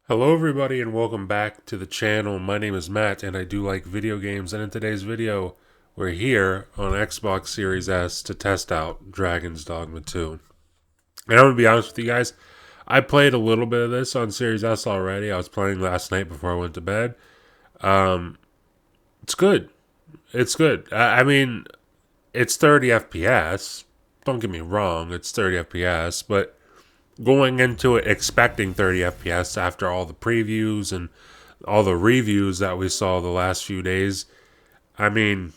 Hello everybody and welcome back to the channel. My name is Matt and I do like video games, and in today's video we're here on Xbox Series S to test out Dragon's Dogma 2. And I'm going to be honest with you guys, I played a little bit of this on Series S already. I was playing last night before I went to bed. It's good. It's good. I mean, it's 30 FPS. Don't get me wrong, it's 30 FPS, but going into it expecting 30 FPS after all the previews and all the reviews that we saw the last few days, I mean,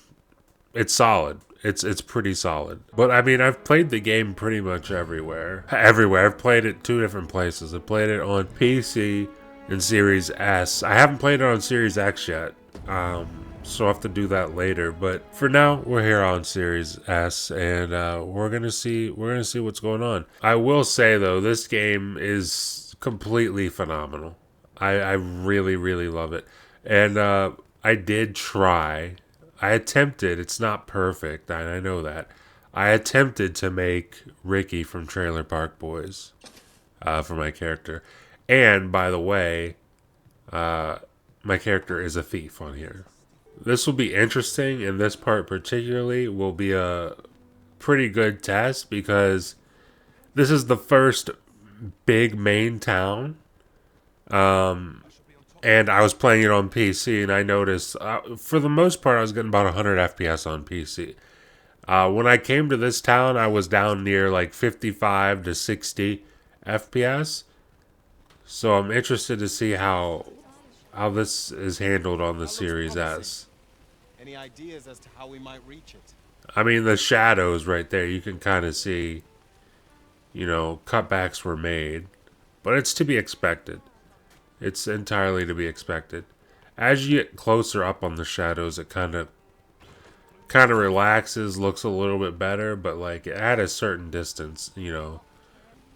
it's solid. It's pretty solid. But I mean, I've played the game pretty much everywhere. Everywhere. I've played it two different places. I played it on PC and Series S. I haven't played it on Series X yet. So I'll have to do that later. But for now, we're here on Series S, and we're gonna see what's going on. I will say though, this game is completely phenomenal. I really really love it, and I did try. I attempted. It's not perfect. I know that. I attempted to make Ricky from Trailer Park Boys for my character, and by the way, my character is a thief on here. This will be interesting, and this part particularly will be a pretty good test because this is the first big main town. And I was playing it on PC, and I noticed for the most part I was getting about 100 FPS on PC. When I came to this town, I was down near like 55 to 60 FPS. So I'm interested to see how this is handled on the Series S. Any ideas as to how we might reach it? I mean, the shadows right there, you can kind of see, cutbacks were made. But it's to be expected. It's entirely to be expected. As you get closer up on the shadows, it kind of relaxes, looks a little bit better, but like at a certain distance,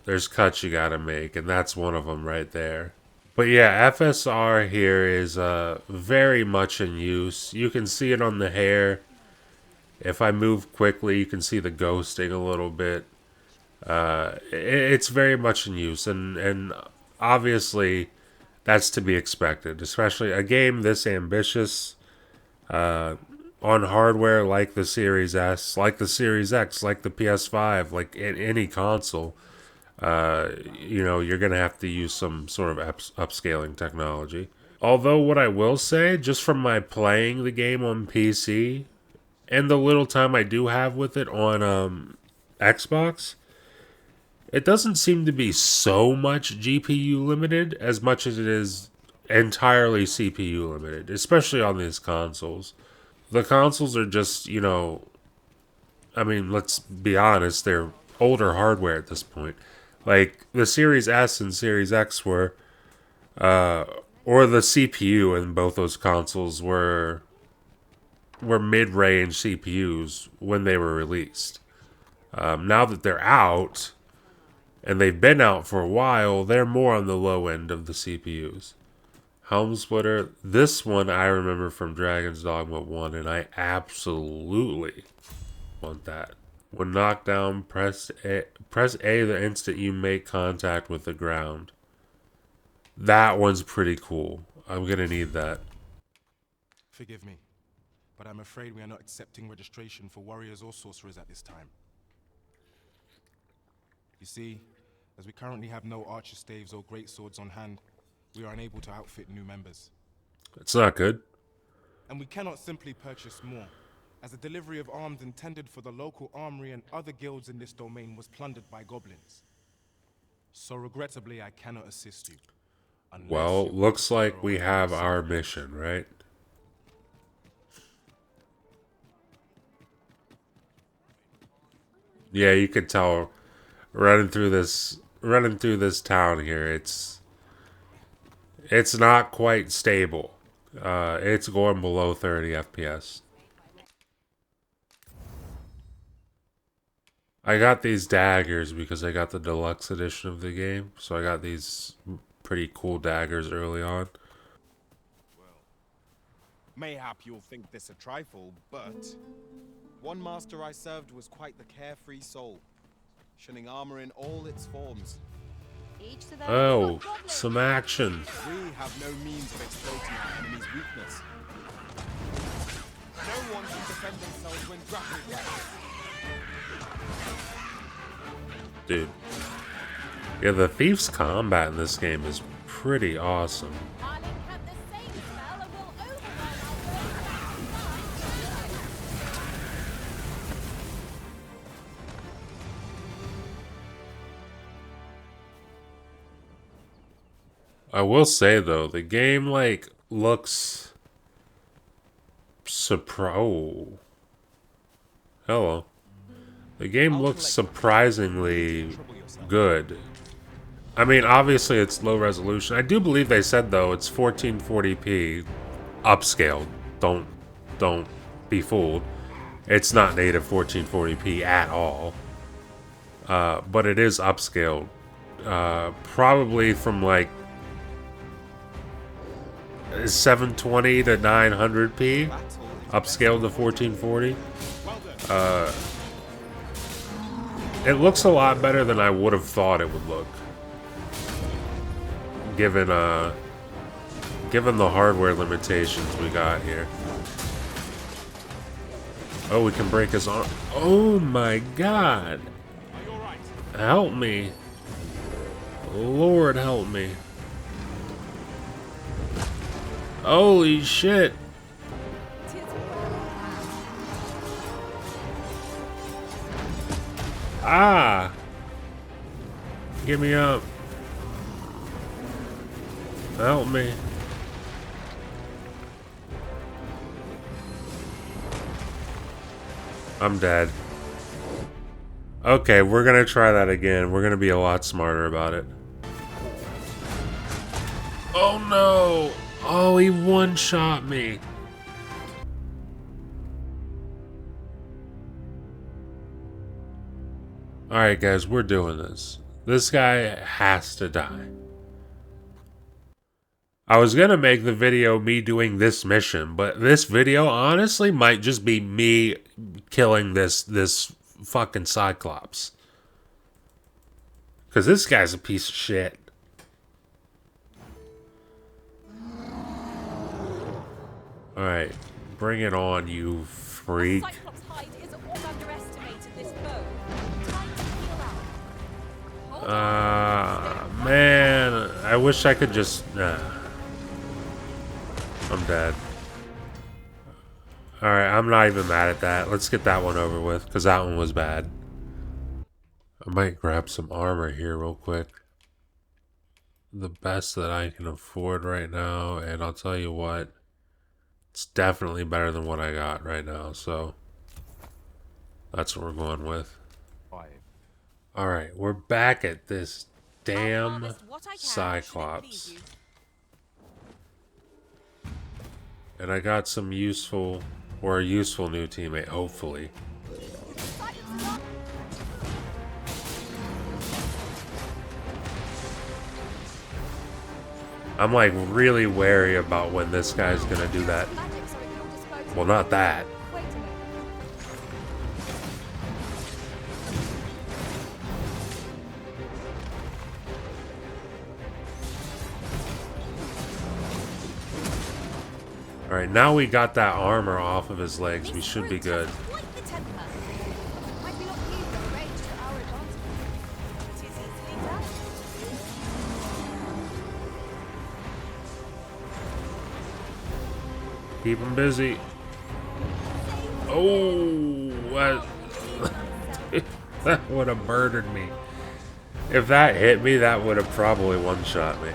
there's cuts you got to make, and that's one of them right there. But yeah, FSR here is very much in use. You can see it on the hair. If I move quickly, you can see the ghosting a little bit. It's very much in use, and obviously that's to be expected, especially a game this ambitious on hardware like the Series S, like the Series X, like the PS5, like in any console. You're gonna have to use some sort of upscaling technology. Although what I will say, just from my playing the game on PC and the little time I do have with it on Xbox, it doesn't seem to be so much GPU limited as much as it is entirely CPU limited, especially on these consoles. The consoles are just, I mean, let's be honest, they're older hardware at this point. Like the Series S and Series X were, or the CPU in both those consoles were mid-range CPUs when they were released. Now that they're out, and they've been out for a while, they're more on the low end of the CPUs. Helm Splitter, this one I remember from Dragon's Dogma 1, and I absolutely want that. When knocked down, press A the instant you make contact with the ground. That one's pretty cool. I'm going to need that. Forgive me, but I'm afraid we are not accepting registration for warriors or sorcerers at this time. You see, as we currently have no archer staves or great swords on hand, we are unable to outfit new members. It's not good. And we cannot simply purchase more, as the delivery of arms intended for the local armory and other guilds in this domain was plundered by goblins. So regrettably, I cannot assist you. Well, looks like we have our mission, right? Yeah, you can tell running through this town here, it's not quite stable. It's going below 30 FPS. I got these daggers because I got the deluxe edition of the game, so I got these pretty cool daggers early on. Mayhap you'll think this a trifle, but one master I served was quite the carefree soul, shunning armor in all its forms. Each to their Oh, own goblin. some action. We have no means of exploiting our enemy's weakness. No one can defend themselves when grappled like this. Dude. Yeah, the Thief's combat in this game is pretty awesome. I'll incant the same spell and will overwhelm our foes. I will say though, the game like looks oh. Hello. The game looks surprisingly good. I mean, obviously it's low resolution. I do believe they said though it's 1440p upscaled. Don't be fooled. It's not native 1440p at all. But it is upscaled. Probably from like 720 to 900p, upscaled to 1440. It looks a lot better than I would have thought it would look, given given the hardware limitations we got here. Oh, we can break his arm. Oh my God! Help me, Lord, help me! Holy shit! Ah! Get me up. Help me. I'm dead. Okay, we're gonna try that again. We're gonna be a lot smarter about it. Oh no! Oh, he one-shot me. Alright guys, we're doing this. This guy has to die. I was gonna make the video me doing this mission, but this video honestly might just be me killing this fucking Cyclops. Cause this guy's a piece of shit. Alright, bring it on, you freak. Cyclops hide is all underestimated this foe. Time to heal out. Hold on. Man, I wish I could just... I'm dead. Alright, I'm not even mad at that. Let's get that one over with, because that one was bad. I might grab some armor here real quick. The best that I can afford right now, and I'll tell you what, it's definitely better than what I got right now, so that's what we're going with. Alright, we're back at this damn Cyclops. And I got some useful, or a useful new teammate, hopefully. I'm like really wary about when this guy's gonna do that. Well, not that. Alright, now we got that armor off of his legs. We should be good. Keep him busy. Oh, that would have murdered me. If that hit me, that would have probably one-shot me.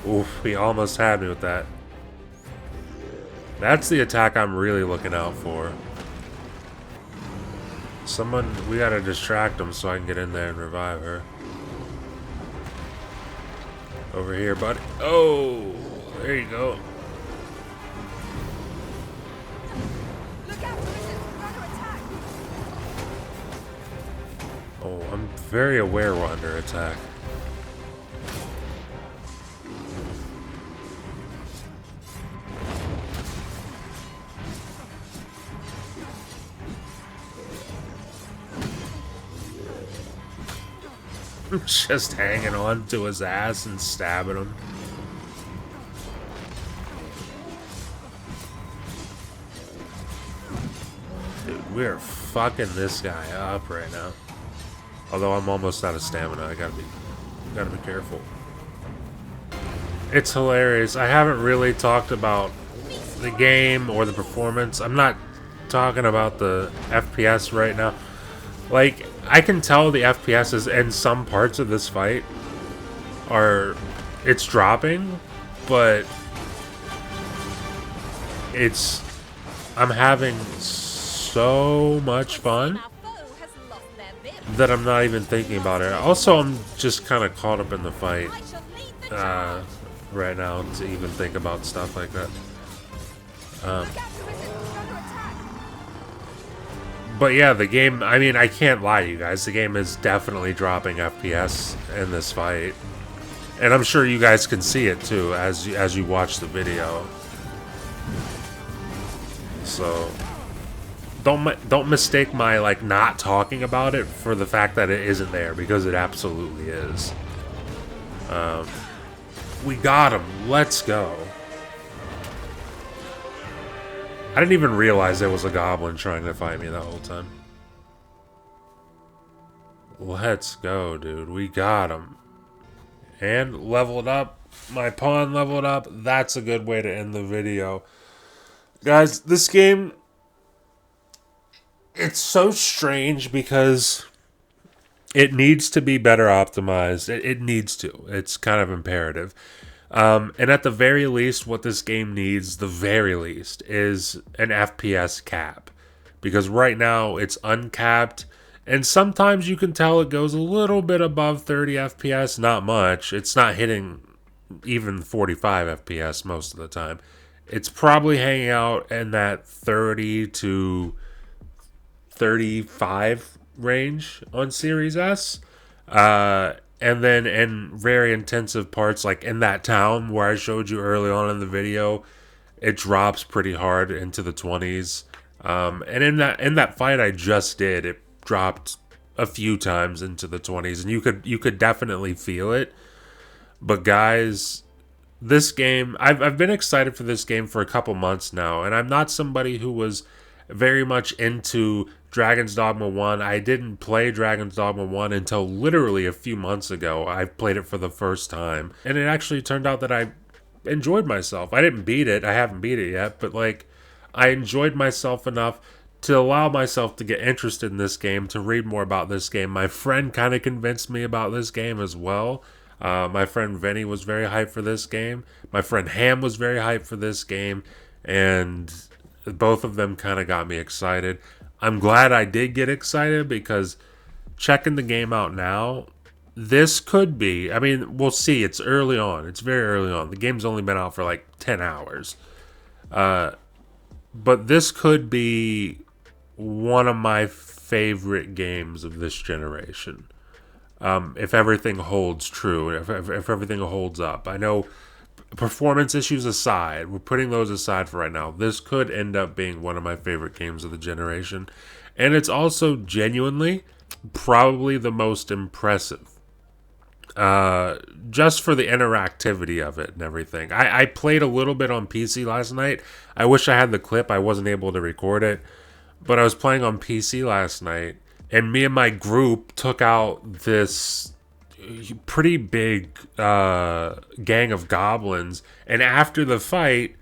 Oof, he almost had me with that. That's the attack I'm really looking out for. Someone, we gotta distract him so I can get in there and revive her. Over here, buddy. Oh, there you go. Oh, I'm very aware we're under attack. Just hanging on to his ass and stabbing him. Dude, we're fucking this guy up right now. Although I'm almost out of stamina, I gotta be careful. It's hilarious. I haven't really talked about the game or the performance. I'm not talking about the FPS right now. Like, I can tell the FPS is in some parts of this fight it's dropping, but I'm having so much fun Our foe has lost their vim. that I'm not even thinking about it. Also, I'm just kind of caught up in the fight I shall lead the charge. right now to even think about stuff like that. Look out to resist the struggle attack. But yeah, the game, I mean, I can't lie to you guys. The game is definitely dropping FPS in this fight. And I'm sure you guys can see it too as you watch the video. So don't mistake my like not talking about it for the fact that it isn't there, because it absolutely is. We got him. Let's go. I didn't even realize there was a goblin trying to fight me that whole time. Let's go, dude. We got him. And leveled up. My pawn leveled up. That's a good way to end the video. Guys, this game, it's so strange because it needs to be better optimized. It needs to. It's kind of imperative. And at the very least, what this game needs, the very least, is an FPS cap. Because right now, it's uncapped. And sometimes you can tell it goes a little bit above 30 FPS. Not much. It's not hitting even 45 FPS most of the time. It's probably hanging out in that 30 to 35 range on Series S. And then in very intensive parts, like in that town where I showed you early on in the video, it drops pretty hard into the 20s. And in that fight I just did, it dropped a few times into the 20s, and you could definitely feel it. But guys, this game, I've been excited for this game for a couple months now, and I'm not somebody who was very much into Dragon's Dogma 1. I didn't play Dragon's Dogma 1 until literally a few months ago. I played it for the first time, and it actually turned out that I enjoyed myself. I didn't beat it. I haven't beat it yet, but like, I enjoyed myself enough to allow myself to get interested in this game, to read more about this game. My friend kind of convinced me about this game as well. My friend Vinny was very hyped for this game. My friend Ham was very hyped for this game, and both of them kind of got me excited. I'm glad I did get excited, because checking the game out now, this could be, I mean, we'll see. It's early on. It's very early on. The game's only been out for like 10 hours. But this could be one of my favorite games of this generation. If everything holds true, if everything holds up. I know, performance issues aside, we're putting those aside for right now, this could end up being one of my favorite games of the generation. And it's also genuinely probably the most impressive. Just for the interactivity of it and everything. I played a little bit on PC last night. I wish I had the clip. I wasn't able to record it. But I was playing on PC last night, and me and my group took out this pretty big gang of goblins. And after the fight,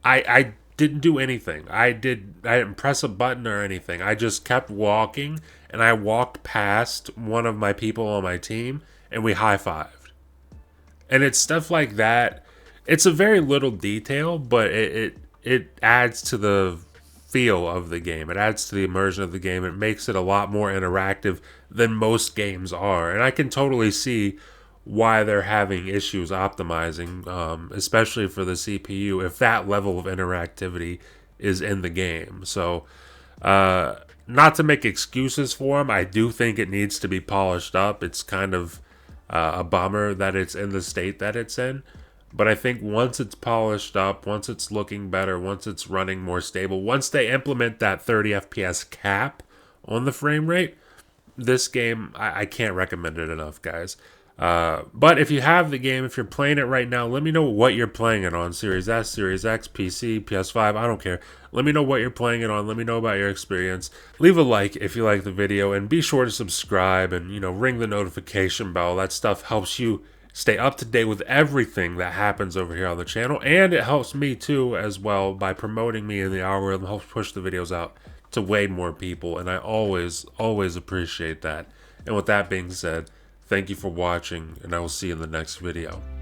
I didn't do anything. I didn't press a button or anything. I just kept walking, and I walked past one of my people on my team, and we high-fived. And it's stuff like that. It's a very little detail, but it adds to the feel of the game. It adds to the immersion of the game. It makes it a lot more interactive than most games are. And I can totally see why they're having issues optimizing, especially for the CPU, if that level of interactivity is in the game. So, not to make excuses for them, I do think it needs to be polished up. It's kind of a bummer that it's in the state that it's in. But I think once it's polished up, once it's looking better, once it's running more stable, once they implement that 30 FPS cap on the frame rate, this game, I can't recommend it enough, guys. But if you have the game, if you're playing it right now, let me know what you're playing it on. Series S, Series X, PC, PS5, I don't care. Let me know what you're playing it on. Let me know about your experience. Leave a like if you like the video, and be sure to subscribe and, ring the notification bell. That stuff helps you stay up to date with everything that happens over here on the channel, and it helps me too as well by promoting me in the algorithm, helps push the videos out to way more people, and I always appreciate that. And with that being said, thank you for watching, and I will see you in the next video.